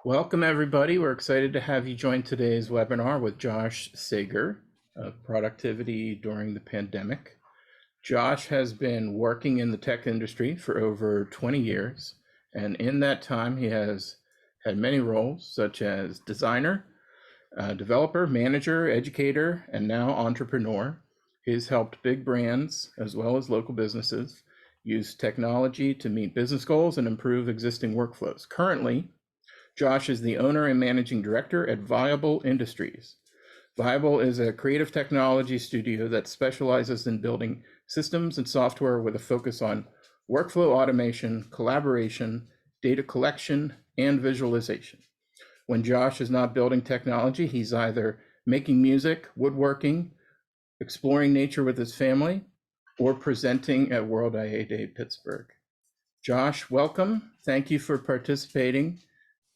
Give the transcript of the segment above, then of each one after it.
Welcome, everybody. We're excited to have you join today's webinar with Josh Sager of Productivity During the Pandemic. Josh has been working in the tech industry for over 20 years, and in that time, he has had many roles such as designer, developer, manager, educator, and now entrepreneur. He's helped big brands as well as local businesses use technology to meet business goals and improve existing workflows. Currently, Josh is the owner and managing director at Viable Industries. Viable is a creative technology studio that specializes in building systems and software with a focus on workflow automation, collaboration, data collection, and visualization. When Josh is not building technology, he's either making music, woodworking, exploring nature with his family, or presenting at World IA Day Pittsburgh. Josh, welcome. Thank you for participating.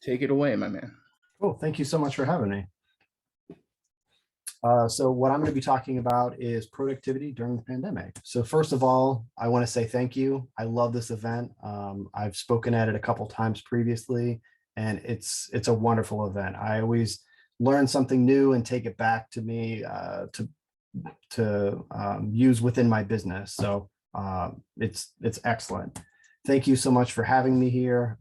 Take it away, my man. Cool. Thank you so much for having me. So what I'm going to be talking about is productivity during the pandemic. So first of all, I want to say thank you. I love this event. I've spoken at it a couple times previously, and it's a wonderful event. I always learn something new and take it back to me to use within my business. So it's excellent. Thank you so much for having me here.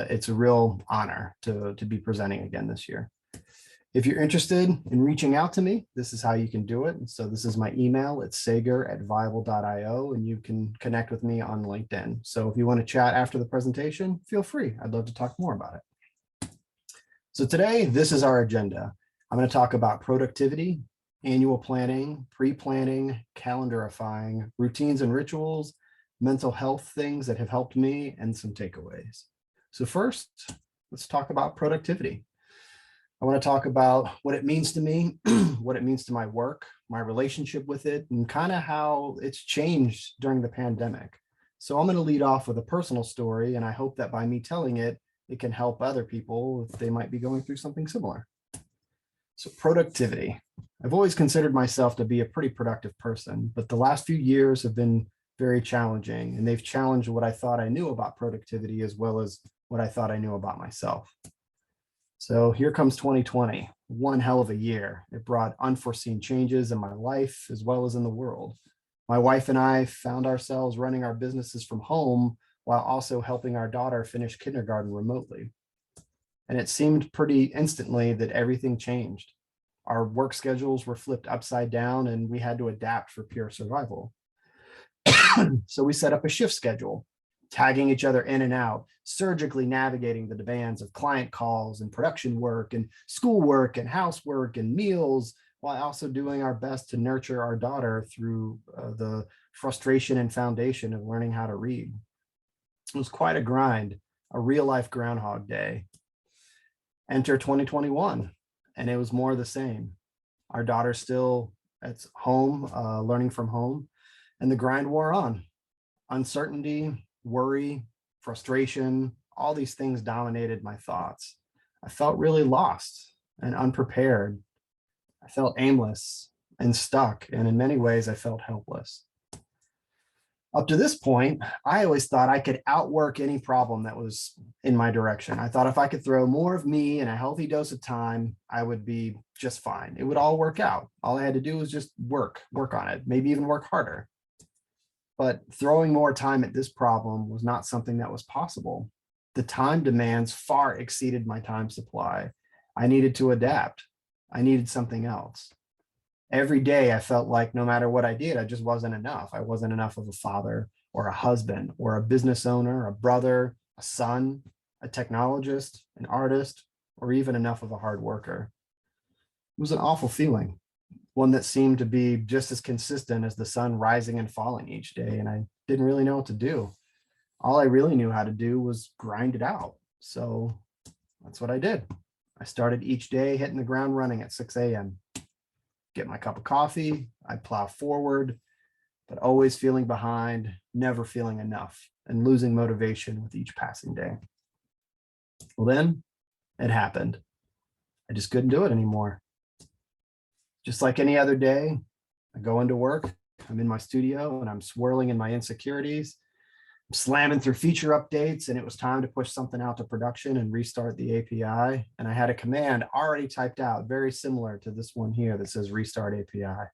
It's a real honor to be presenting again this year. If you're interested in reaching out to me, this is how you can do it. So this is my email. It's sager@viable.io, and you can connect with me on LinkedIn. So if you want to chat after the presentation, feel free. I'd love to talk more about it. So today, this is our agenda. I'm going to talk about productivity, annual planning, pre-planning, calendarifying, routines and rituals, mental health things that have helped me, and some takeaways. So first, let's talk about productivity. I want to talk about what it means to me, what it means to my work, my relationship with it, and kind of how it's changed during the pandemic. So I'm going to lead off with a personal story, and I hope that by me telling it, it can help other people if they might be going through something similar. So productivity. I've always considered myself to be a pretty productive person, but the last few years have been very challenging, and they've challenged what I thought I knew about productivity as well as what I thought I knew about myself. So here comes 2020, one hell of a year. It brought unforeseen changes in my life as well as in the world. My wife and I found ourselves running our businesses from home while also helping our daughter finish kindergarten remotely. And it seemed pretty instantly that everything changed. Our work schedules were flipped upside down, and we had to adapt for pure survival. So we set up a shift schedule, tagging each other in and out, surgically navigating the demands of client calls and production work and schoolwork and housework and meals, while also doing our best to nurture our daughter through the frustration and foundation of learning how to read. It was quite a grind, a real life Groundhog Day. Enter 2021, and it was more of the same. Our daughter's still at home, learning from home, and the grind wore on. Uncertainty, worry, frustration, all these things dominated my thoughts. I felt really lost and unprepared. I felt aimless and stuck, and in many ways, I felt helpless. Up to this point, I always thought I could outwork any problem that was in my direction. I thought if I could throw more of me and a healthy dose of time, I would be just fine. It would all work out. All I had to do was just work on it, maybe even work harder. But throwing more time at this problem was not something that was possible. The time demands far exceeded my time supply. I needed to adapt. I needed something else. Every day I felt like no matter what I did, I just wasn't enough. I wasn't enough of a father or a husband or a business owner, a brother, a son, a technologist, an artist, or even enough of a hard worker. It was an awful feeling, one that seemed to be just as consistent as the sun rising and falling each day, and I didn't really know what to do. All I really knew how to do was grind it out. So that's what I did. I started each day hitting the ground running at 6 a.m. Get my cup of coffee, I'd plow forward, but always feeling behind, never feeling enough, and losing motivation with each passing day. Well, then it happened. I just couldn't do it anymore. Just like any other day, I go into work, I'm in my studio, and I'm swirling in my insecurities. slamming through feature updates, and it was time to push something out to production and restart the API. And I had a command already typed out, very similar to this one here that says restart API.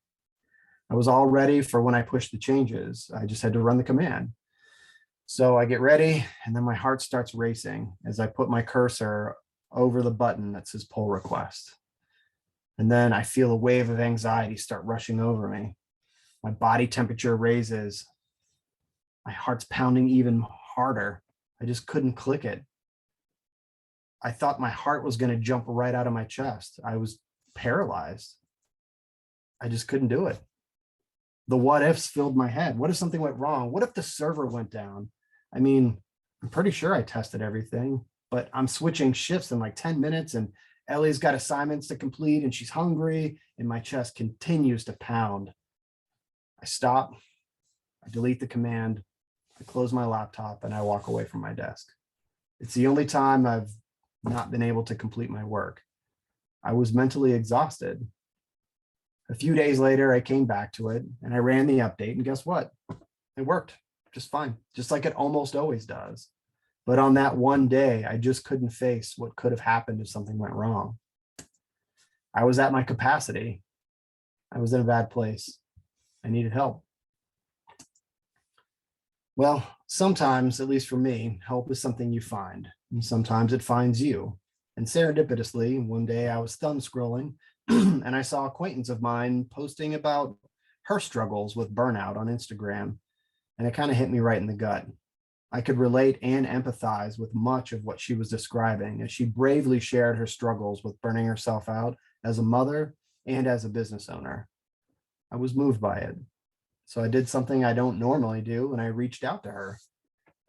I was all ready for when I pushed the changes. I just had to run the command. So I get ready, and then my heart starts racing as I put my cursor over the button that says pull request. And then I feel a wave of anxiety start rushing over me. My body temperature raises. My heart's pounding even harder. I just couldn't click it. I thought my heart was going to jump right out of my chest. I was paralyzed. I just couldn't do it. The what ifs filled my head. What if something went wrong? What if the server went down? I mean, I'm pretty sure I tested everything, but I'm switching shifts in like 10 minutes, and Ellie's got assignments to complete and she's hungry, and my chest continues to pound. I stop, I delete the command, I close my laptop, and I walk away from my desk. It's the only time I've not been able to complete my work. I was mentally exhausted. A few days later, I came back to it and I ran the update, and guess what? It worked just fine, just like it almost always does. But on that one day, I just couldn't face what could have happened if something went wrong. I was at my capacity. I was in a bad place. I needed help. Well, sometimes, at least for me, help is something you find, and sometimes it finds you. And serendipitously, one day I was thumb scrolling and I saw an acquaintance of mine posting about her struggles with burnout on Instagram. And it kind of hit me right in the gut. I could relate and empathize with much of what she was describing as she bravely shared her struggles with burning herself out as a mother and as a business owner. I was moved by it. So I did something I don't normally do, and I reached out to her.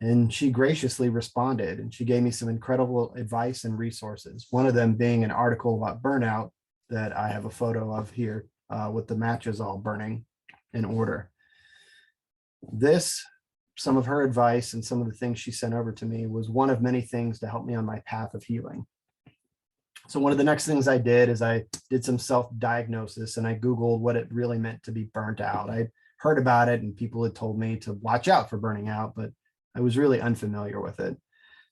And she graciously responded, and she gave me some incredible advice and resources. One of them being an article about burnout that I have a photo of here with the matches all burning in order. This, some of her advice and some of the things she sent over to me was one of many things to help me on my path of healing. So one of the next things I did is I did some self-diagnosis, and I Googled what it really meant to be burnt out. I heard about it and people had told me to watch out for burning out, but I was really unfamiliar with it.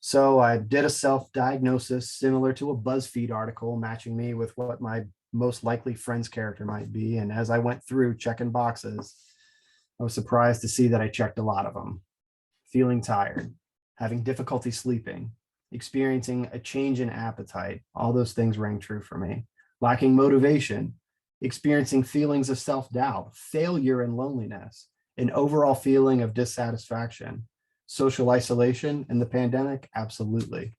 So I did a self-diagnosis similar to a BuzzFeed article matching me with what my most likely friend's character might be. And as I went through checking boxes, I was surprised to see that I checked a lot of them. Feeling tired, having difficulty sleeping, experiencing a change in appetite. All those things rang true for me. Lacking motivation, experiencing feelings of self-doubt, failure and loneliness, an overall feeling of dissatisfaction, social isolation in the pandemic, absolutely.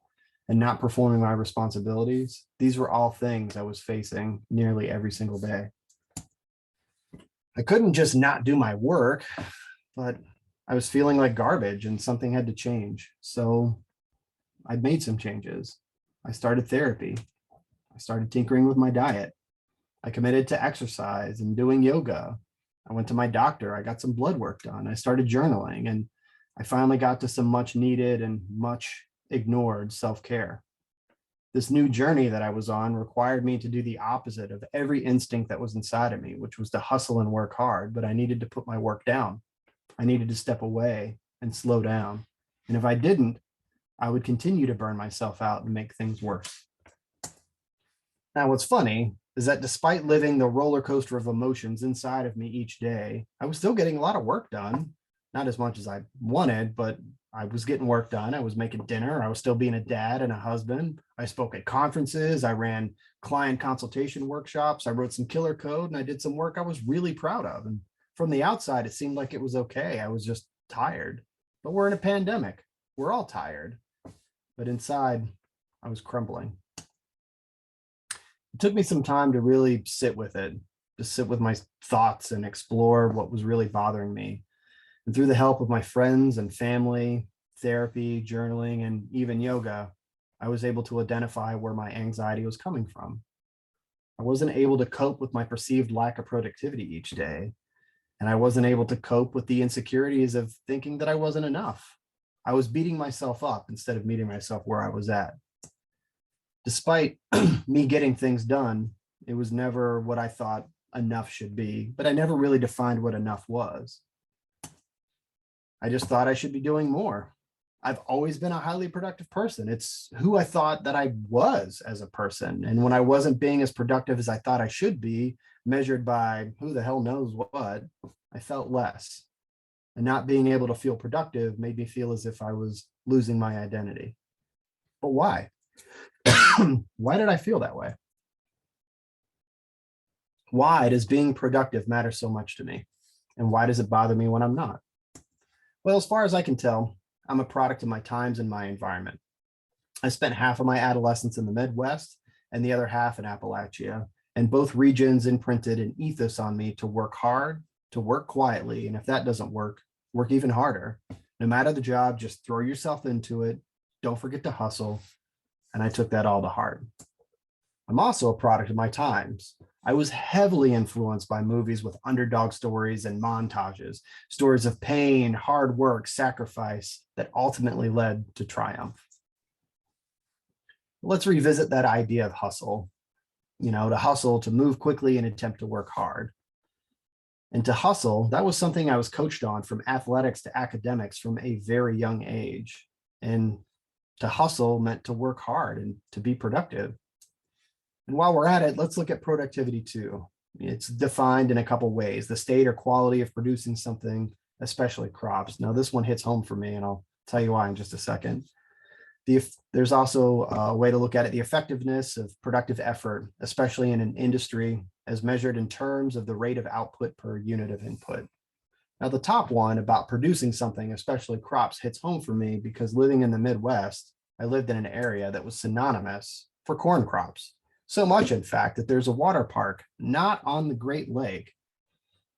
And not performing my responsibilities. These were all things I was facing nearly every single day. I couldn't just not do my work, but I was feeling like garbage and something had to change. So I made some changes. I started therapy. I started tinkering with my diet. I committed to exercise and doing yoga. I went to my doctor. I got some blood work done. I started journaling, and I finally got to some much needed and much ignored self-care. This new journey that I was on required me to do the opposite of every instinct that was inside of me, which was to hustle and work hard, but I needed to put my work down. I needed to step away and slow down. And if I didn't, I would continue to burn myself out and make things worse. Now, what's funny is that despite living the roller coaster of emotions inside of me each day, I was still getting a lot of work done. Not as much as I wanted, but I was getting work done. I was making dinner. I was still being a dad and a husband. I spoke at conferences. I ran client consultation workshops. I wrote some killer code, and I did some work I was really proud of. And from the outside, it seemed like it was okay. I was just tired. But we're in a pandemic. We're all tired. But inside, I was crumbling. It took me some time to really sit with it, to sit with my thoughts and explore what was really bothering me. And through the help of my friends and family, therapy, journaling, and even yoga, I was able to identify where my anxiety was coming from. I wasn't able to cope with my perceived lack of productivity each day. And I wasn't able to cope with the insecurities of thinking that I wasn't enough. I was beating myself up instead of meeting myself where I was at. Despite me getting things done, it was never what I thought enough should be, but I never really defined what enough was. I just thought I should be doing more. I've always been a highly productive person. It's who I thought that I was as a person. And when I wasn't being as productive as I thought I should be, measured by who the hell knows what, I felt less. And not being able to feel productive made me feel as if I was losing my identity. But why? Why did I feel that way? Why does being productive matter so much to me? And why does it bother me when I'm not? Well, as far as I can tell, I'm a product of my times and my environment. I spent half of my adolescence in the Midwest and the other half in Appalachia, and both regions imprinted an ethos on me to work hard, to work quietly, and if that doesn't work, work even harder. No matter the job, just throw yourself into it. Don't forget to hustle. And I took that all to heart. I'm also a product of my times. I was heavily influenced by movies with underdog stories and montages, stories of pain, hard work, sacrifice that ultimately led to triumph. Let's revisit that idea of hustle. To hustle, to move quickly and attempt to work hard. And to hustle, that was something I was coached on from athletics to academics from a very young age. And to hustle meant to work hard and to be productive. And while we're at it, let's look at productivity too. It's defined in a couple ways: the state or quality of producing something, especially crops. Now, this one hits home for me, and I'll tell you why in just a second. There's also a way to look at it: the effectiveness of productive effort, especially in an industry, as measured in terms of the rate of output per unit of input. Now, the top one about producing something, especially crops, hits home for me because living in the Midwest, I lived in an area that was synonymous for corn crops. So much, in fact, that there's a water park not on the Great Lake,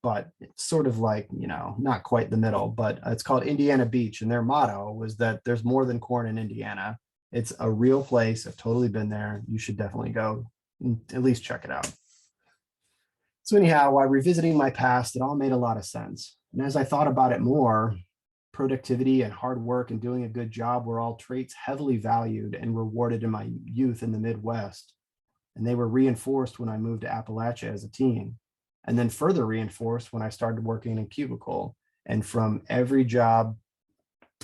but it's sort of like, not quite the middle, but it's called Indiana Beach. And their motto was that there's more than corn in Indiana. It's a real place. I've totally been there. You should definitely go and at least check it out. So anyhow, while revisiting my past, it all made a lot of sense. And as I thought about it more, productivity and hard work and doing a good job were all traits heavily valued and rewarded in my youth in the Midwest. And they were reinforced when I moved to Appalachia as a teen, and then further reinforced when I started working in a cubicle. And from every job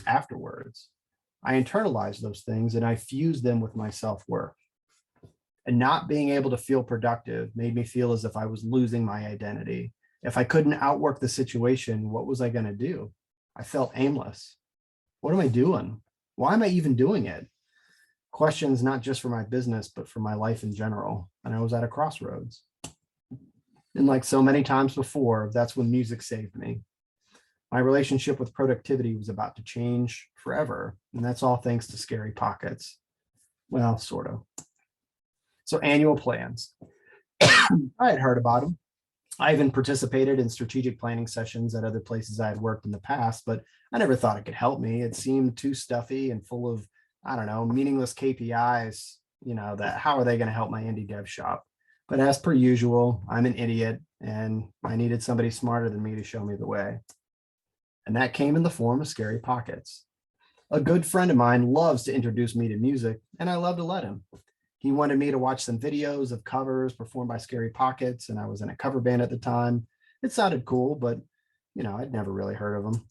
afterwards, I internalized those things and I fused them with my self-worth. And not being able to feel productive made me feel as if I was losing my identity. If I couldn't outwork the situation, what was I going to do? I felt aimless. What am I doing? Why am I even doing it? Questions not just for my business, but for my life in general. And I was at a crossroads. And like so many times before, that's when music saved me. My relationship with productivity was about to change forever. And that's all thanks to Scary Pockets. Well, sort of. So annual plans. I had heard about them. I even participated in strategic planning sessions at other places I had worked in the past, but I never thought it could help me. It seemed too stuffy and full of, meaningless KPIs, that how are they going to help my indie dev shop? But as per usual, I'm an idiot and I needed somebody smarter than me to show me the way. And that came in the form of Scary Pockets. A good friend of mine loves to introduce me to music, and I love to let him. He wanted me to watch some videos of covers performed by Scary Pockets, and I was in a cover band at the time. It sounded cool, but I'd never really heard of them.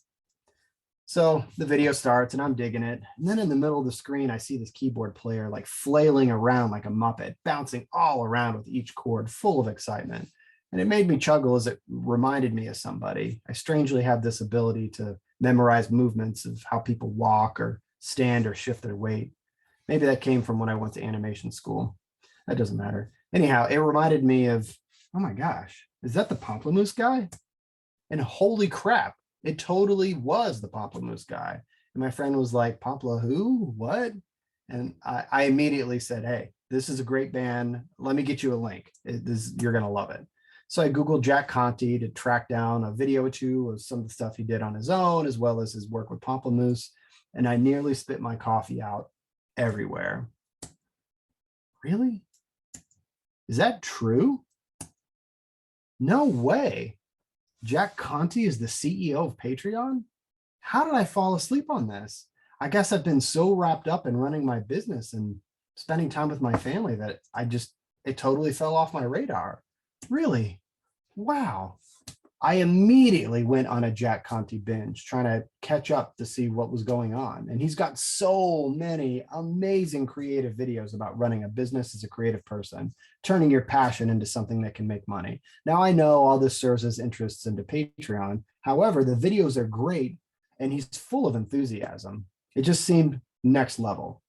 So the video starts and I'm digging it. And then in the middle of the screen, I see this keyboard player like flailing around like a Muppet, bouncing all around with each chord, full of excitement. And it made me chuckle as it reminded me of somebody. I strangely have this ability to memorize movements of how people walk or stand or shift their weight. Maybe that came from when I went to animation school. That doesn't matter. Anyhow, it reminded me of, oh my gosh, is that the Pomplamoose guy? And holy crap, it totally was the Pomplamoose guy. And my friend was like, Pampla who? What? And I immediately said, hey, this is a great band. Let me get you a link. You're going to love it. So I Googled Jack Conte to track down a video or two of some of the stuff he did on his own, as well as his work with Pomplamoose. And I nearly spit my coffee out everywhere. Really? Is that true? No way. Jack Conte is the CEO of Patreon? How did I fall asleep on this? I guess I've been so wrapped up in running my business and spending time with my family that it totally fell off my radar. Really? Wow. I immediately went on a Jack Conte binge, trying to catch up to see what was going on. And he's got so many amazing creative videos about running a business as a creative person, turning your passion into something that can make money. Now, I know all this serves as interests into Patreon. However, the videos are great and he's full of enthusiasm. It just seemed next level.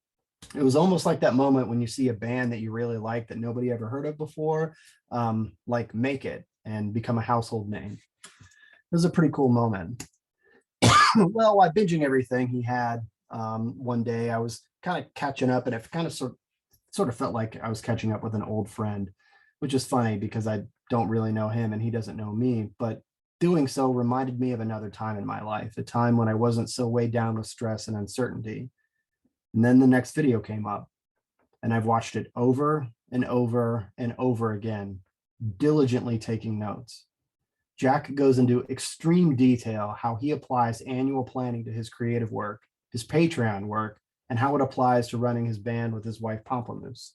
It was almost like that moment when you see a band that you really like that nobody ever heard of before, like make it and become a household name. It was a pretty cool moment. Well, while binging everything he had, one day I was kind of catching up, and it kind of sort of felt like I was catching up with an old friend, which is funny because I don't really know him and he doesn't know me. But doing so reminded me of another time in my life, a time when I wasn't so weighed down with stress and uncertainty. And then the next video came up, and I've watched it over and over and over again, diligently taking notes. Jack goes into extreme detail how he applies annual planning to his creative work, his Patreon work, and how it applies to running his band with his wife Pomplamoose.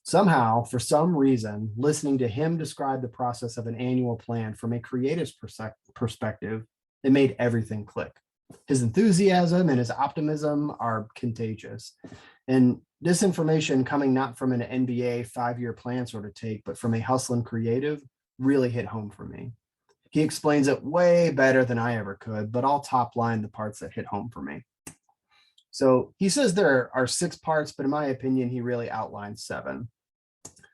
Somehow, for some reason, listening to him describe the process of an annual plan from a creative's perspective, it made everything click. His enthusiasm and his optimism are contagious. And this information coming not from an NBA 5-year plan sort of take, but from a hustling creative really hit home for me. He explains it way better than I ever could, but I'll top line the parts that hit home for me. So he says there are 6 parts, but in my opinion, he really outlines 7.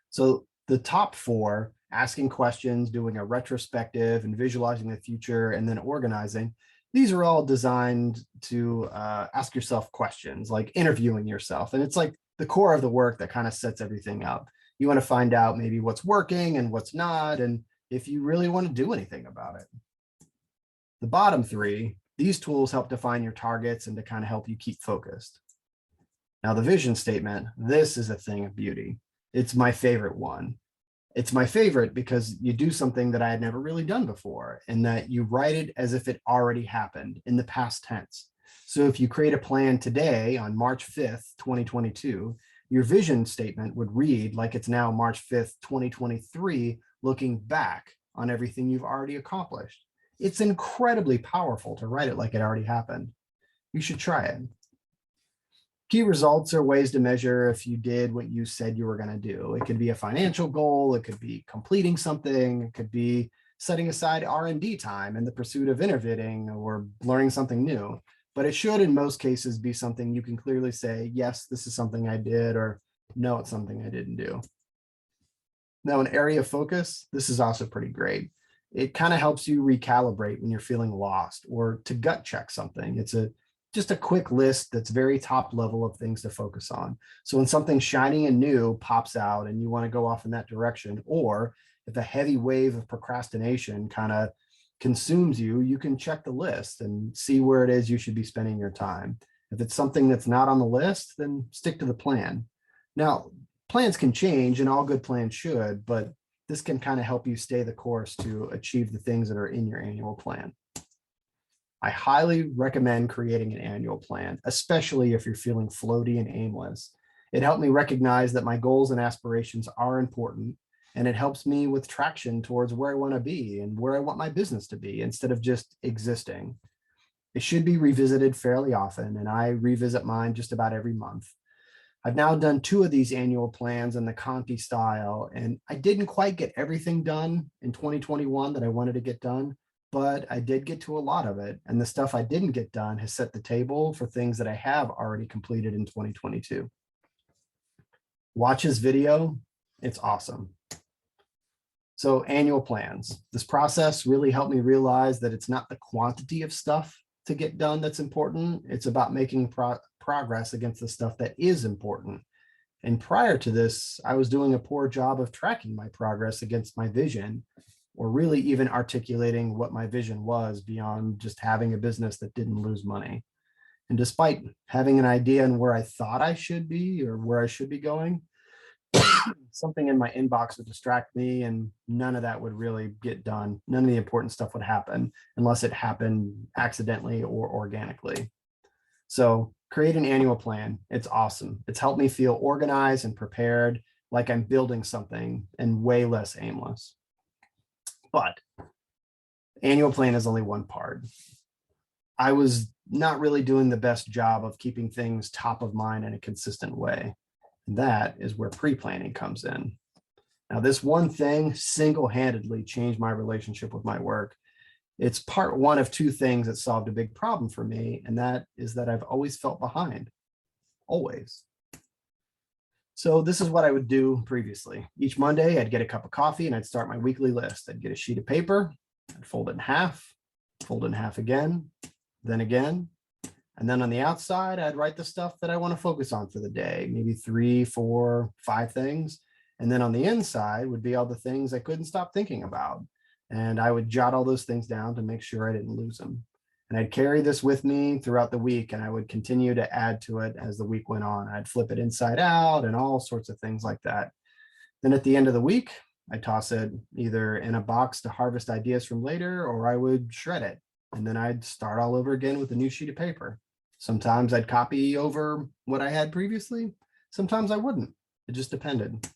So the top 4, asking questions, doing a retrospective and visualizing the future, and then organizing, these are all designed to ask yourself questions, like interviewing yourself. And it's like the core of the work that kind of sets everything up. You want to find out maybe what's working and what's not, and if you really want to do anything about it. The bottom 3, these tools help define your targets and to kind of help you keep focused. Now, the vision statement, this is a thing of beauty. It's my favorite one. It's my favorite because you do something that I had never really done before, and that you write it as if it already happened in the past tense. So if you create a plan today on March 5th, 2022, your vision statement would read like it's now March 5th, 2023, looking back on everything you've already accomplished. It's incredibly powerful to write it like it already happened. You should try it. Key results are ways to measure if you did what you said you were going to do. It could be a financial goal. It could be completing something. It could be setting aside R&D time in the pursuit of innovating or learning something new. But it should, in most cases, be something you can clearly say, yes, this is something I did, or no, it's something I didn't do. Now, an area of focus, this is also pretty great. It kind of helps you recalibrate when you're feeling lost or to gut check something. It's just a quick list that's very top level of things to focus on. So when something shiny and new pops out and you want to go off in that direction, or if a heavy wave of procrastination kind of consumes you, you can check the list and see where it is you should be spending your time. If it's something that's not on the list, then stick to the plan. Now, plans can change and all good plans should, but this can kind of help you stay the course to achieve the things that are in your annual plan. I highly recommend creating an annual plan, especially if you're feeling floaty and aimless. It helped me recognize that my goals and aspirations are important, and it helps me with traction towards where I want to be and where I want my business to be instead of just existing. It should be revisited fairly often, and I revisit mine just about every month. I've now done 2 of these annual plans in the Conti style, and I didn't quite get everything done in 2021 that I wanted to get done, but I did get to a lot of it. And the stuff I didn't get done has set the table for things that I have already completed in 2022. Watch his video. It's awesome. So annual plans. This process really helped me realize that it's not the quantity of stuff to get done that's important. It's about making progress against the stuff that is important. And prior to this, I was doing a poor job of tracking my progress against my vision, or really even articulating what my vision was beyond just having a business that didn't lose money. And despite having an idea on where I thought I should be or where I should be going, something in my inbox would distract me, and none of that would really get done. None of the important stuff would happen unless it happened accidentally or organically. So create an annual plan. It's awesome. It's helped me feel organized and prepared, like I'm building something, and way less aimless. But Annual plan is only one part. I was not really doing the best job of keeping things top of mind in a consistent way. That is where pre-planning comes in. Now, this one thing single-handedly changed my relationship with my work. It's part one of two things that solved a big problem for me, and that is that I've always felt behind, always. So this is what I would do previously. Each Monday, I'd get a cup of coffee and I'd start my weekly list. I'd get a sheet of paper, I'd fold it in half again, then again. And then on the outside, I'd write the stuff that I want to focus on for the day, maybe 3, 4, 5 things. And then on the inside would be all the things I couldn't stop thinking about. And I would jot all those things down to make sure I didn't lose them. And I'd carry this with me throughout the week, and I would continue to add to it as the week went on. I'd flip it inside out and all sorts of things like that. Then at the end of the week, I toss it either in a box to harvest ideas from later, or I would shred it. And then I'd start all over again with a new sheet of paper. Sometimes I'd copy over what I had previously. Sometimes I wouldn't. It just depended.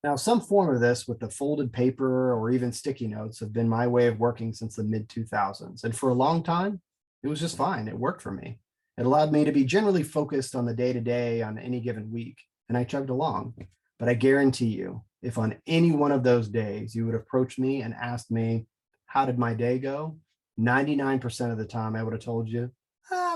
Now, some form of this with the folded paper or even sticky notes have been my way of working since the mid 2000s. And for a long time, it was just fine. It worked for me. It allowed me to be generally focused on the day to day on any given week. And I chugged along. But I guarantee you, if on any one of those days you would have approached me and asked me, how did my day go? 99% of the time, I would have told you,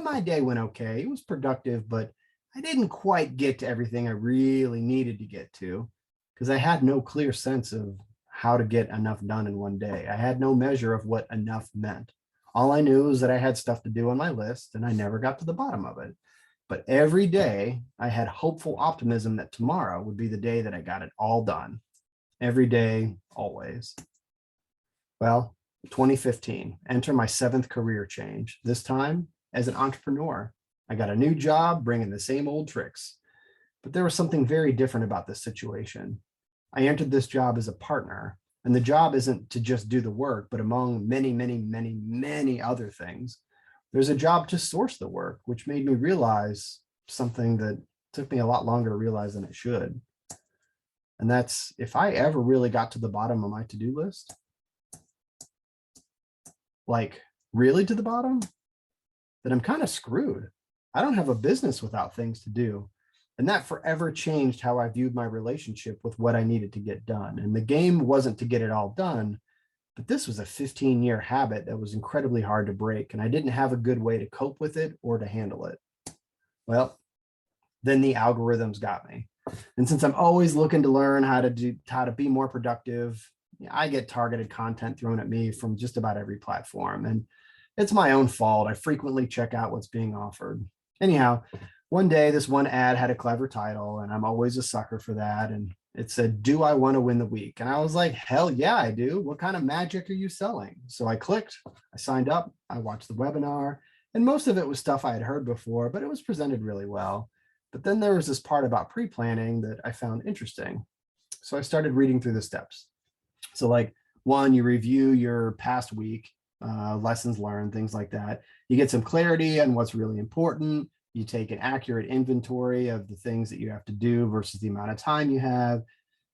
my day went okay. It was productive, but I didn't quite get to everything I really needed to get to because I had no clear sense of how to get enough done in one day. I had no measure of what enough meant. All I knew was that I had stuff to do on my list and I never got to the bottom of it. But every day I had hopeful optimism that tomorrow would be the day that I got it all done. Every day, always. Well, 2015, enter my 7th career change, this time as an entrepreneur. I got a new job bringing the same old tricks. But there was something very different about this situation. I entered this job as a partner, and the job isn't to just do the work, but among many, many, many, many other things, there's a job to source the work, which made me realize something that took me a lot longer to realize than it should. And that's if I ever really got to the bottom of my to-do list, like really to the bottom, then I'm kind of screwed. I don't have a business without things to do. And that forever changed how I viewed my relationship with what I needed to get done. And the game wasn't to get it all done, but this was a 15-year habit that was incredibly hard to break. And I didn't have a good way to cope with it or to handle it. Well, then the algorithms got me. And since I'm always looking to learn how to be more productive, I get targeted content thrown at me from just about every platform. And it's my own fault. I frequently check out what's being offered. Anyhow, one day, this one ad had a clever title, and I'm always a sucker for that. And it said, "Do I want to win the week?" And I was like, hell yeah, I do. What kind of magic are you selling? So I clicked, I signed up, I watched the webinar, and most of it was stuff I had heard before, but it was presented really well. But then there was this part about pre-planning that I found interesting. So I started reading through the steps. So like 1, you review your past week, lessons learned, things like that. You get some clarity on what's really important. You take an accurate inventory of the things that you have to do versus the amount of time you have.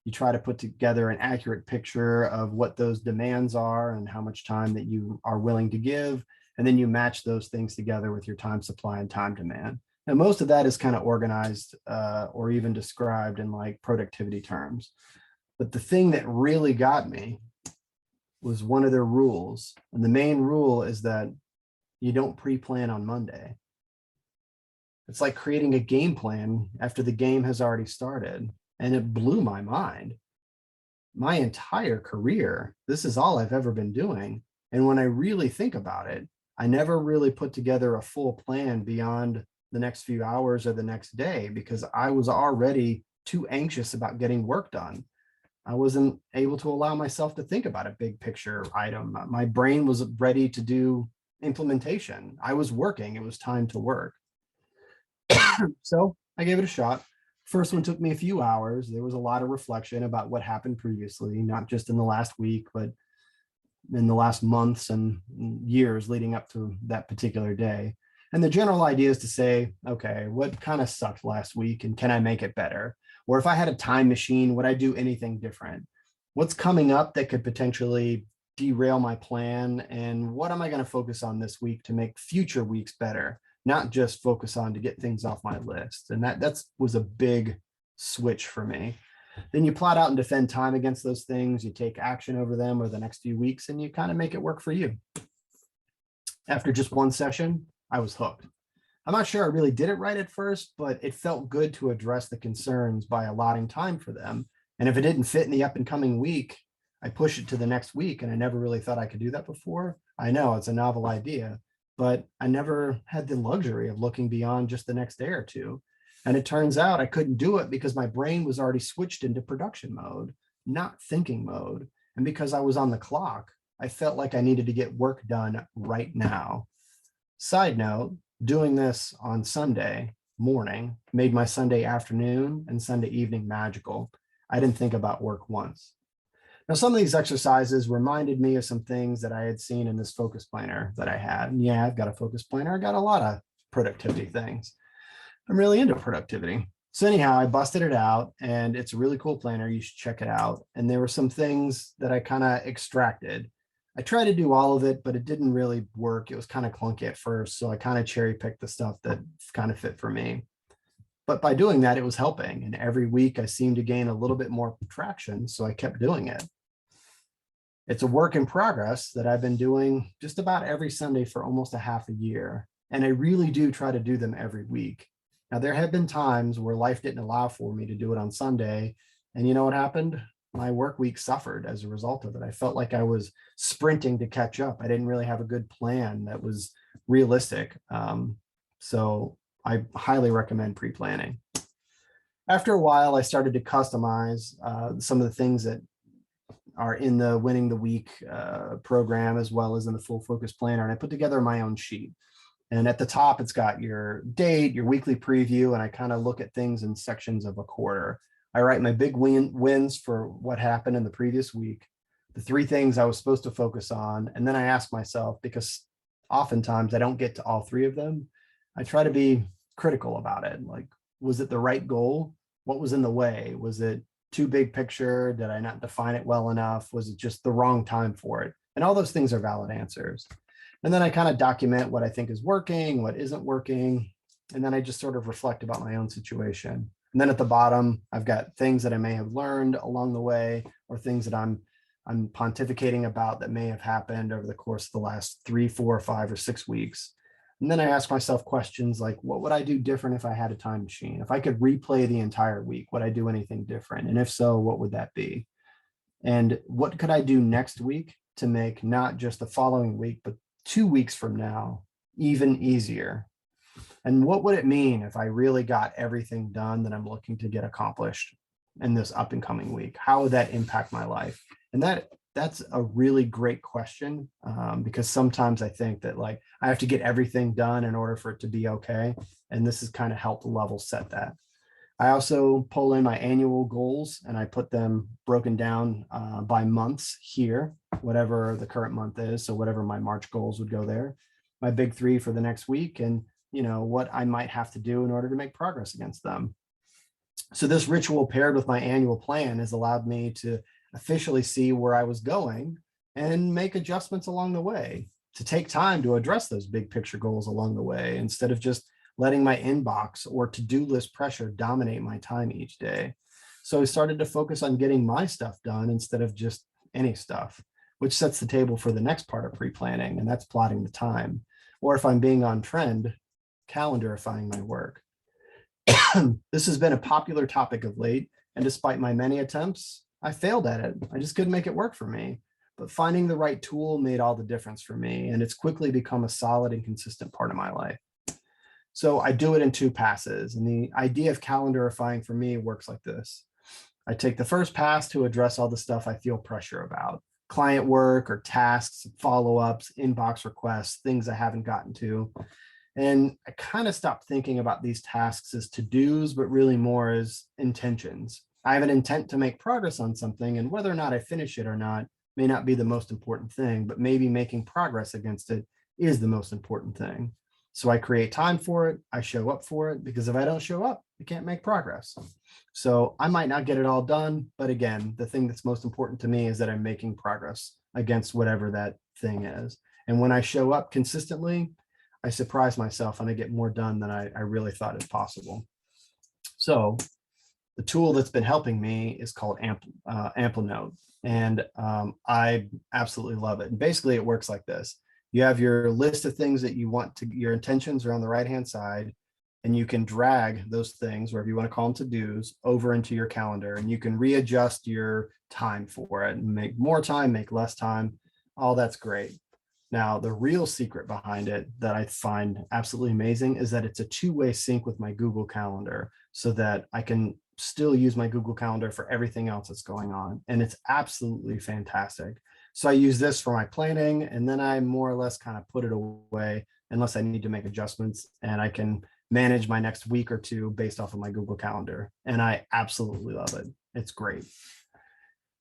You try to put together an accurate picture of what those demands are and how much time that you are willing to give. And then you match those things together with your time supply and time demand. And most of that is kind of organized or even described in like productivity terms. But the thing that really got me was one of their rules. And the main rule is that you don't pre-plan on Monday. It's like creating a game plan after the game has already started. And it blew my mind. My entire career, this is all I've ever been doing. And when I really think about it, I never really put together a full plan beyond the next few hours or the next day because I was already too anxious about getting work done. I wasn't able to allow myself to think about a big picture item. My brain was ready to do implementation. I was working. It was time to work. So I gave it a shot. First one took me a few hours. There was a lot of reflection about what happened previously, not just in the last week, but in the last months and years leading up to that particular day. And the general idea is to say, okay, what kind of sucked last week and can I make it better? Or if I had a time machine, would I do anything different? What's coming up that could potentially derail my plan, and what am I going to focus on this week to make future weeks better, not just focus on to get things off my list. And that was a big switch for me. Then you plot out and defend time against those things. You take action over them over the next few weeks, and you kind of make it work for you. After just one session, I was hooked. I'm not sure I really did it right at first, but it felt good to address the concerns by allotting time for them. And if it didn't fit in the up and coming week, I push it to the next week. And I never really thought I could do that before. I know it's a novel idea, but I never had the luxury of looking beyond just the next day or two. And it turns out I couldn't do it because my brain was already switched into production mode, not thinking mode. And because I was on the clock, I felt like I needed to get work done right now. Side note, doing this on Sunday morning made my Sunday afternoon and Sunday evening magical. I didn't think about work once. Now, some of these exercises reminded me of some things that I had seen in this focus planner that I had. And yeah, I've got a focus planner. I got a lot of productivity things. I'm really into productivity. So anyhow, I busted it out, and it's a really cool planner. You should check it out. And there were some things that I kind of extracted. I tried to do all of it, but it didn't really work. It was kind of clunky at first. So I kind of cherry picked the stuff that kind of fit for me. But by doing that, it was helping. And every week I seemed to gain a little bit more traction. So I kept doing it. It's a work in progress that I've been doing just about every Sunday for almost a half a year. And I really do try to do them every week. Now, there have been times where life didn't allow for me to do it on Sunday. And you know what happened? My work week suffered as a result of it. I felt like I was sprinting to catch up. I didn't really have a good plan that was realistic. So I highly recommend pre-planning. After a while, I started to customize some of the things that are in the Winning the Week program, as well as in the Full Focus Planner. And I put together my own sheet. And at the top, it's got your date, your weekly preview, and I kind of look at things in sections of a quarter. I write my big wins for what happened in the previous week, the 3 things I was supposed to focus on. And then I ask myself, because oftentimes I don't get to all 3 of them, I try to be critical about it. Like, was it the right goal? What was in the way? Was it too big picture? Did I not define it well enough? Was it just the wrong time for it? And all those things are valid answers. And then I kind of document what I think is working, what isn't working. And then I just sort of reflect about my own situation. And then at the bottom, I've got things that I may have learned along the way, or things that I'm pontificating about that may have happened over the course of the last 3, 4, 5, or 6 weeks. And then I ask myself questions like, what would I do different if I had a time machine? If I could replay the entire week, would I do anything different? And if so, what would that be? And what could I do next week to make not just the following week, but 2 weeks from now even easier? And what would it mean if I really got everything done that I'm looking to get accomplished in this up and coming week? How would that impact my life? And that's a really great question, because sometimes I think that, like, I have to get everything done in order for it to be okay. And this has kind of helped level set that. I also pull in my annual goals, and I put them broken down by months here, whatever the current month is. So whatever my March goals would go there, my big 3 for the next week, and what I might have to do in order to make progress against them. So this ritual paired with my annual plan has allowed me to officially see where I was going and make adjustments along the way, to take time to address those big picture goals along the way, instead of just letting my inbox or to-do list pressure dominate my time each day. So I started to focus on getting my stuff done instead of just any stuff, which sets the table for the next part of pre-planning, and that's plotting the time. Or if I'm being on trend, calendarifying my work. This has been a popular topic of late, and despite my many attempts, I failed at it. I just couldn't make it work for me. But finding the right tool made all the difference for me, and it's quickly become a solid and consistent part of my life. So I do it in 2 passes, and the idea of calendarifying for me works like this. I take the first pass to address all the stuff I feel pressure about: client work or tasks, follow-ups, inbox requests, things I haven't gotten to. And I kind of stopped thinking about these tasks as to-dos, but really more as intentions. I have an intent to make progress on something, and whether or not I finish it or not may not be the most important thing, but maybe making progress against it is the most important thing. So I create time for it, I show up for it, because if I don't show up, I can't make progress. So I might not get it all done, but again, the thing that's most important to me is that I'm making progress against whatever that thing is. And when I show up consistently, I surprise myself and I get more done than I really thought is possible. So the tool that's been helping me is called Amplinote. And I absolutely love it. And basically it works like this. You have your list of things that you want to, your intentions are on the right-hand side, and you can drag those things, wherever you want to call them to-dos, over into your calendar, and you can readjust your time for it and make more time, make less time. All that's great. Now, the real secret behind it that I find absolutely amazing is that it's a two-way sync with my Google Calendar, so that I can still use my Google Calendar for everything else that's going on. And it's absolutely fantastic. So I use this for my planning, and then I more or less kind of put it away unless I need to make adjustments, and I can manage my next week or two based off of my Google Calendar. And I absolutely love it. It's great.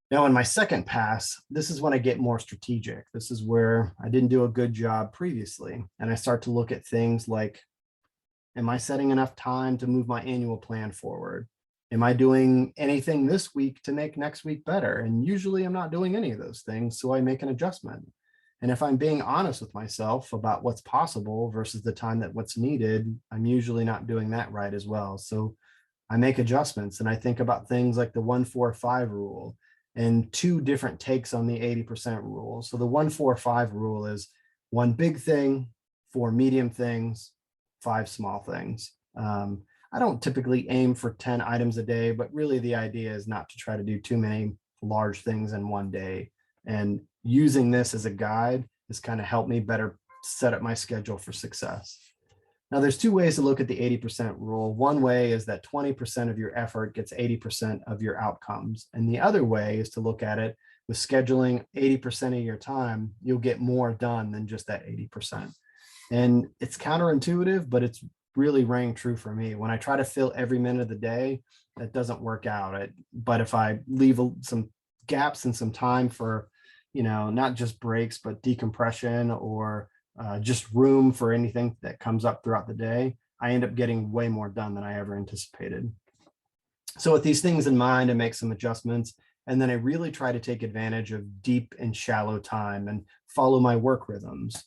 Now, in my second pass, this is when I get more strategic. This is where I didn't do a good job previously. And I start to look at things like, am I setting enough time to move my annual plan forward? Am I doing anything this week to make next week better? And usually I'm not doing any of those things, so I make an adjustment. And if I'm being honest with myself about what's possible versus the time that what's needed, I'm usually not doing that right as well. So I make adjustments, and I think about things like the 1-4-5 rule and two different takes on the 80% rule. So the 1-4-5 rule is one big thing, 4 medium things, 5 small things. I don't typically aim for 10 items a day, but really the idea is not to try to do too many large things in one day. And using this as a guide has kind of helped me better set up my schedule for success. Now, there's two ways to look at the 80% rule. One way is that 20% of your effort gets 80% of your outcomes. And the other way is to look at it with scheduling 80% of your time, you'll get more done than just that 80%. And it's counterintuitive, but it's really rang true for me. When I try to fill every minute of the day, that doesn't work out. But if I leave some gaps and some time for, not just breaks, but decompression or just room for anything that comes up throughout the day, I end up getting way more done than I ever anticipated. So with these things in mind, I make some adjustments, and then I really try to take advantage of deep and shallow time and follow my work rhythms.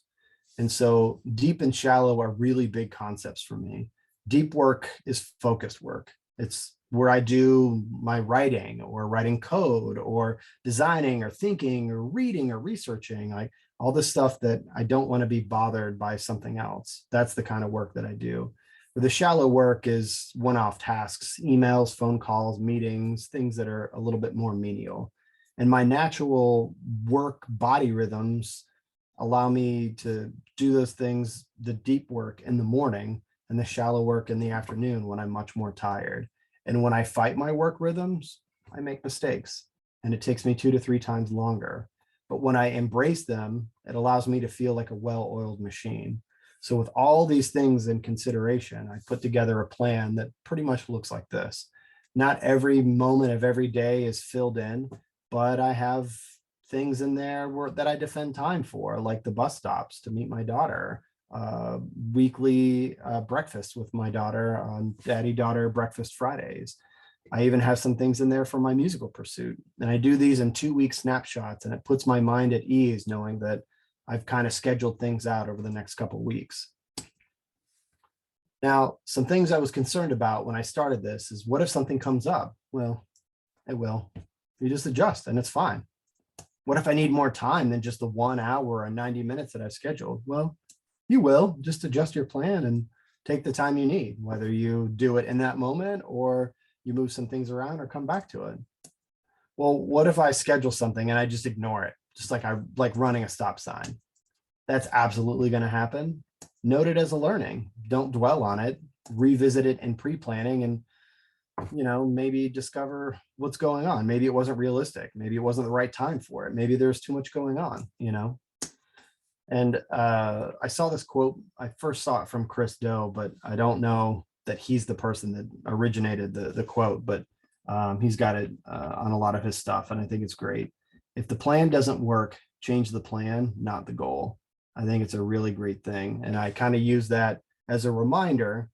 And so deep and shallow are really big concepts for me. Deep work is focused work. It's where I do my writing or writing code or designing or thinking or reading or researching, like all the stuff that I don't want to be bothered by something else. That's the kind of work that I do. But the shallow work is one-off tasks, emails, phone calls, meetings, things that are a little bit more menial. And my natural work body rhythms allow me to do those things, the deep work in the morning and the shallow work in the afternoon when I'm much more tired. And when I fight my work rhythms, I make mistakes, and it takes me 2 to 3 times longer. But when I embrace them, it allows me to feel like a well-oiled machine. So with all these things in consideration, I put together a plan that pretty much looks like this. Not every moment of every day is filled in, but I have things in there that I defend time for, like the bus stops to meet my daughter, weekly breakfast with my daughter on daddy-daughter breakfast Fridays. I even have some things in there for my musical pursuit. And I do these in 2-week snapshots, and it puts my mind at ease knowing that I've kind of scheduled things out over the next couple of weeks. Now, some things I was concerned about when I started this is, what if something comes up? Well, it will. You just adjust and it's fine. What if I need more time than just the 1 hour or 90 minutes that I've scheduled? Well, you will. Just adjust your plan and take the time you need, whether you do it in that moment or you move some things around or come back to it. Well, what if I schedule something and I just ignore it? Just like I like running a stop sign. That's absolutely going to happen. Note it as a learning. Don't dwell on it. Revisit it in pre-planning and maybe discover what's going on. Maybe it wasn't realistic. Maybe it wasn't the right time for it. Maybe there's too much going on, And I saw this quote. I first saw it from Chris Do, but I don't know that he's the person that originated the quote, but he's got it on a lot of his stuff. And I think it's great. If the plan doesn't work, change the plan, not the goal. I think it's a really great thing. And I kind of use that as a reminder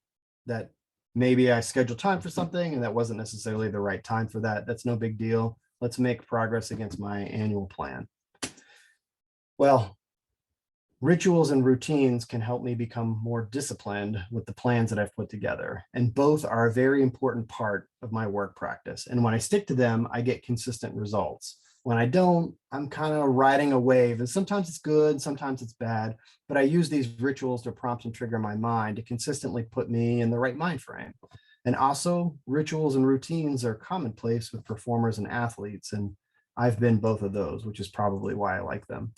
that maybe I scheduled time for something and that wasn't necessarily the right time for that. That's no big deal. Let's make progress against my annual plan. Well, rituals and routines can help me become more disciplined with the plans that I've put together. And both are a very important part of my work practice. And when I stick to them, I get consistent results. When I don't, I'm kind of riding a wave. And sometimes it's good, sometimes it's bad. But I use these rituals to prompt and trigger my mind to consistently put me in the right mind frame. And also, rituals and routines are commonplace with performers and athletes. And I've been both of those, which is probably why I like them.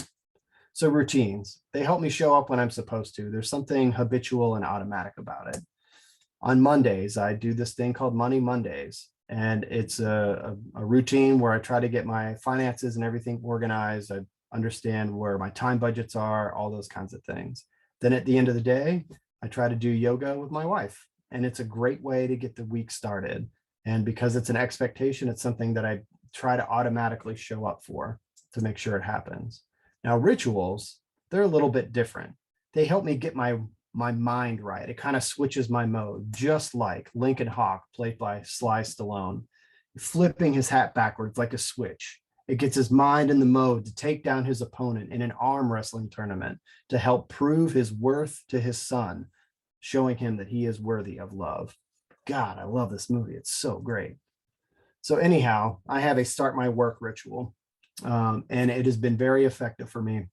So routines, they help me show up when I'm supposed to. There's something habitual and automatic about it. On Mondays, I do this thing called Money Mondays. And it's a routine where I try to get my finances and everything organized. I understand where my time budgets are, all those kinds of things. Then at the end of the day, I try to do yoga with my wife. And it's a great way to get the week started. And because it's an expectation, it's something that I try to automatically show up for to make sure it happens. Now, rituals, they're a little bit different. They help me get my mind right. It kind of switches my mode, just like Lincoln Hawk, played by Sly Stallone, flipping his hat backwards like a switch. It gets his mind in the mode to take down his opponent in an arm wrestling tournament to help prove his worth to his son, showing him that he is worthy of love. God, I love this movie. It's so great. So anyhow, I have a start my work ritual, and it has been very effective for me,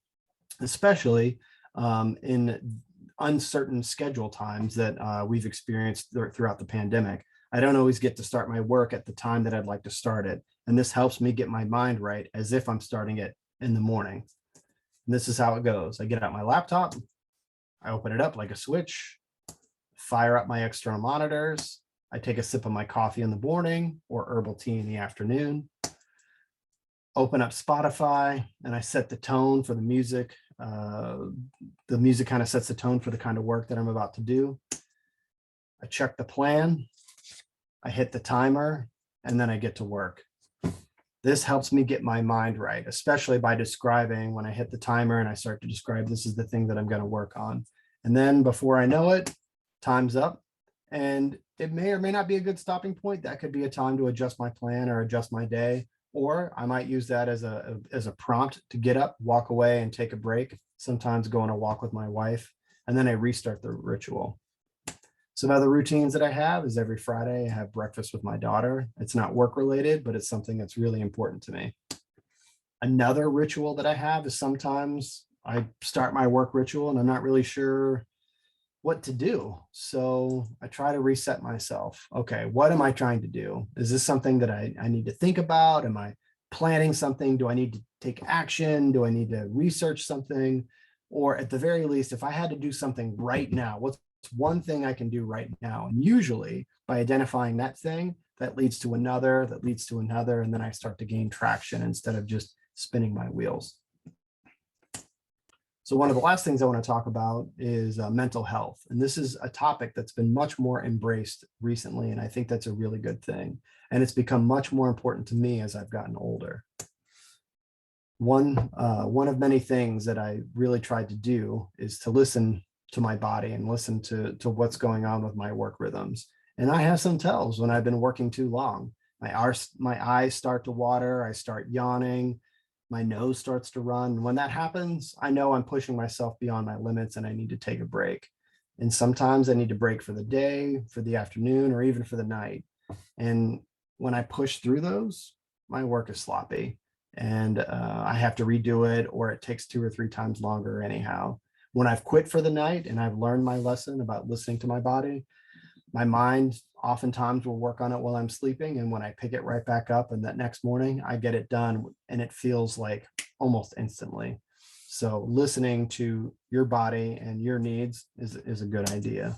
especially in uncertain schedule times that we've experienced throughout the pandemic. I don't always get to start my work at the time that I'd like to start it. And this helps me get my mind right as if I'm starting it in the morning. And this is how it goes. I get out my laptop, I open it up like a switch, fire up my external monitors. I take a sip of my coffee in the morning or herbal tea in the afternoon, open up Spotify, and I set the tone for the music. The music kind of sets the tone for the kind of work that I'm about to do. I check the plan, I hit the timer, and then I get to work. This helps me get my mind right, especially by describing when I hit the timer and I start to describe this is the thing that I'm going to work on. And then before I know it, time's up. And it may or may not be a good stopping point. That could be a time to adjust my plan or adjust my day. Or I might use that as a prompt to get up, walk away, and take a break. Sometimes go on a walk with my wife, and then I restart the ritual. Some other routines that I have is every Friday I have breakfast with my daughter. It's not work related, but it's something that's really important to me. Another ritual that I have is sometimes I start my work ritual and I'm not really sure what to do. So I try to reset myself. Okay, what am I trying to do? Is this something that I need to think about? Am I planning something? Do I need to take action? Do I need to research something? Or at the very least, if I had to do something right now, what's one thing I can do right now? And usually by identifying that thing, that leads to another, that leads to another, and then I start to gain traction instead of just spinning my wheels. So one of the last things I want to talk about is mental health. And this is a topic that's been much more embraced recently. And I think that's a really good thing. And it's become much more important to me as I've gotten older. One of many things that I really tried to do is to listen to my body and listen to what's going on with my work rhythms. And I have some tells when I've been working too long. My eyes start to water, I start yawning, my nose starts to run. When that happens, I know I'm pushing myself beyond my limits and I need to take a break. And sometimes I need to break for the day, for the afternoon, or even for the night. And when I push through those, my work is sloppy and I have to redo it, or it takes 2 or 3 times longer anyhow. When I've quit for the night and I've learned my lesson about listening to my body, my mind oftentimes will work on it while I'm sleeping. And when I pick it right back up and that next morning, I get it done and it feels like almost instantly. So listening to your body and your needs is a good idea.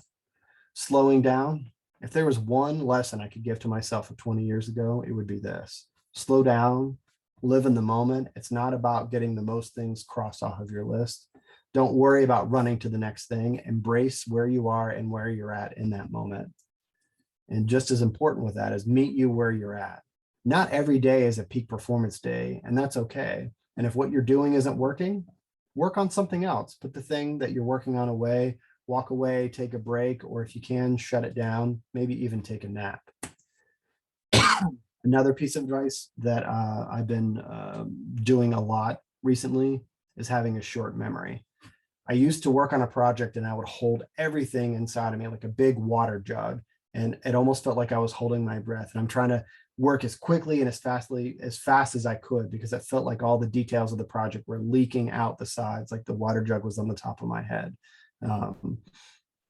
Slowing down. If there was one lesson I could give to myself of 20 years ago, it would be this: slow down, live in the moment. It's not about getting the most things crossed off of your list. Don't worry about running to the next thing. Embrace where you are and where you're at in that moment. And just as important with that is meet you where you're at. Not every day is a peak performance day, and that's okay. And if what you're doing isn't working, work on something else. Put the thing that you're working on away, walk away, take a break, or if you can, shut it down, maybe even take a nap. Another piece of advice that I've been doing a lot recently is having a short memory. I used to work on a project and I would hold everything inside of me like a big water jug. And it almost felt like I was holding my breath. And I'm trying to work as quickly and as fast as I could, because it felt like all the details of the project were leaking out the sides, like the water jug was on the top of my head.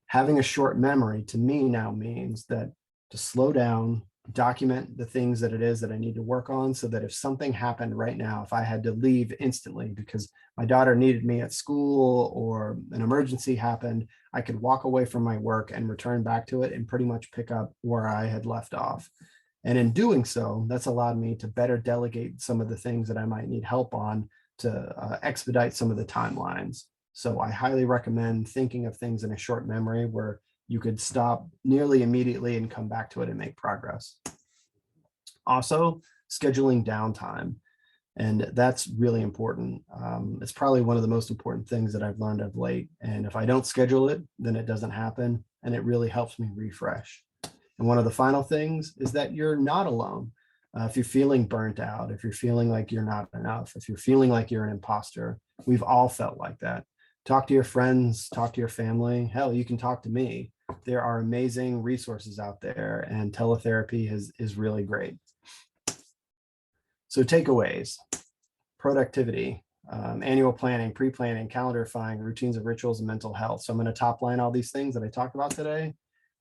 Having a short memory to me now means that to slow down, document the things that it is that I need to work on, so that if something happened right now, if I had to leave instantly because my daughter needed me at school or an emergency happened, I could walk away from my work and return back to it and pretty much pick up where I had left off. And in doing so, that's allowed me to better delegate some of the things that I might need help on to expedite some of the timelines. So I highly recommend thinking of things in a short memory where you could stop nearly immediately and come back to it and make progress. Also, scheduling downtime. And that's really important. It's probably one of the most important things that I've learned of late. And if I don't schedule it, then it doesn't happen. And it really helps me refresh. And one of the final things is that you're not alone. If you're feeling burnt out, if you're feeling like you're not enough, if you're feeling like you're an imposter, we've all felt like that. Talk to your friends, talk to your family. Hell, you can talk to me. There are amazing resources out there, and teletherapy is really great. So takeaways: productivity, annual planning, pre-planning, calendarifying, routines of rituals, and mental health. So I'm going to top line all these things that I talked about today.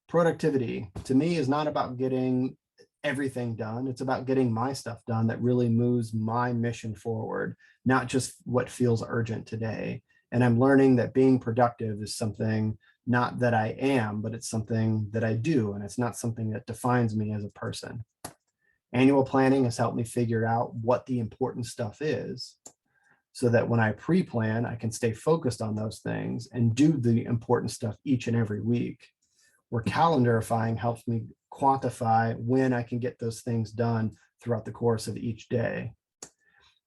Productivity to me is not about getting everything done. It's about getting my stuff done that really moves my mission forward, not just what feels urgent today. And I'm learning that being productive is something not that I am, but it's something that I do. And it's not something that defines me as a person. Annual planning has helped me figure out what the important stuff is, so that when I pre-plan, I can stay focused on those things and do the important stuff each and every week. Where calendarifying helps me quantify when I can get those things done throughout the course of each day.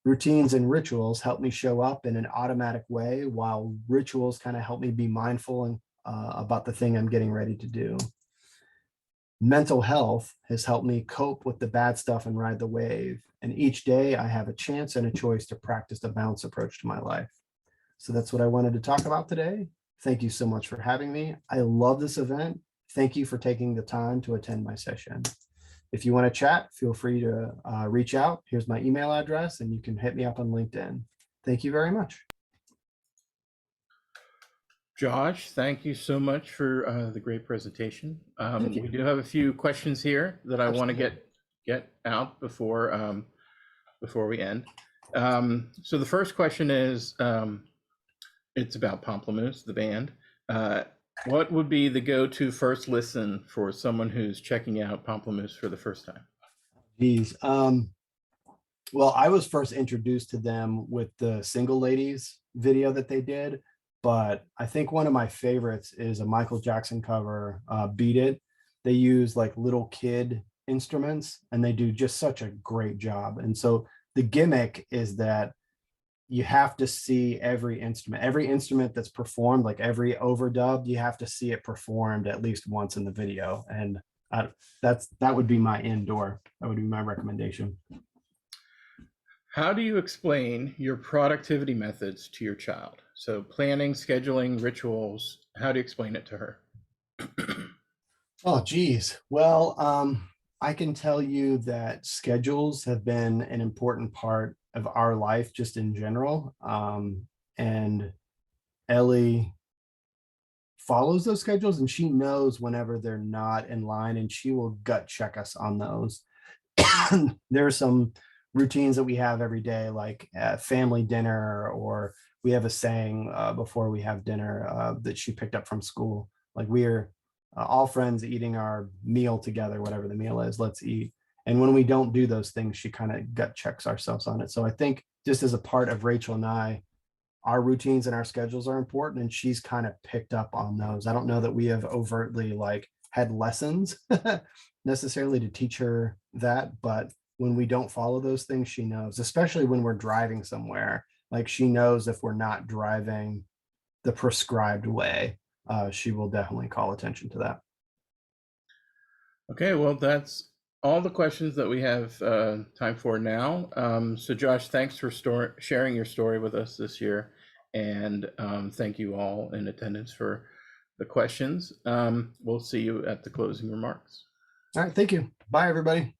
Routines and rituals help me show up in an automatic way, while rituals kind of help me be mindful and about the thing I'm getting ready to do. Mental health has helped me cope with the bad stuff and ride the wave. And each day I have a chance and a choice to practice the balanced approach to my life. So that's what I wanted to talk about today. Thank you so much for having me. I love this event. Thank you for taking the time to attend my session. If you want to chat, feel free to reach out. Here's my email address, and you can hit me up on LinkedIn. Thank you very much. Josh, thank you so much for the great presentation. Thank you. We do have a few questions here that I want to get out before we end. So the first question is, it's about Pamplemousse, the band. What would be the go-to first listen for someone who's checking out Pamplemousse for the first time? Geez. Well, I was first introduced to them with the Single Ladies video that they did, but I think one of my favorites is a Michael Jackson cover, Beat It. They use like little kid instruments, and they do just such a great job. And so the gimmick is that you have to see every instrument that's performed, like every overdub, you have to see it performed at least once in the video. And that would be my indoor. That would be my recommendation. How do you explain your productivity methods to your child? So planning, scheduling, rituals, how do you explain it to her? Oh, geez. Well, I can tell you that schedules have been an important part of our life just in general. And Ellie follows those schedules, and she knows whenever they're not in line, and she will gut check us on those. There are some routines that we have every day, like family dinner, or we have a saying before we have dinner that she picked up from school. Like, we're all friends eating our meal together, whatever the meal is, let's eat. And when we don't do those things, she kind of gut checks ourselves on it. So I think just as a part of Rachel and I, our routines and our schedules are important, and she's kind of picked up on those. I don't know that we have overtly like had lessons necessarily to teach her that, but when we don't follow those things, she knows, especially when we're driving somewhere. Like, she knows if we're not driving the prescribed way, she will definitely call attention to that. Okay, well, that's all the questions that we have time for now. So Josh, thanks for sharing your story with us this year. And thank you all in attendance for the questions. We'll see you at the closing remarks. All right, thank you. Bye, everybody.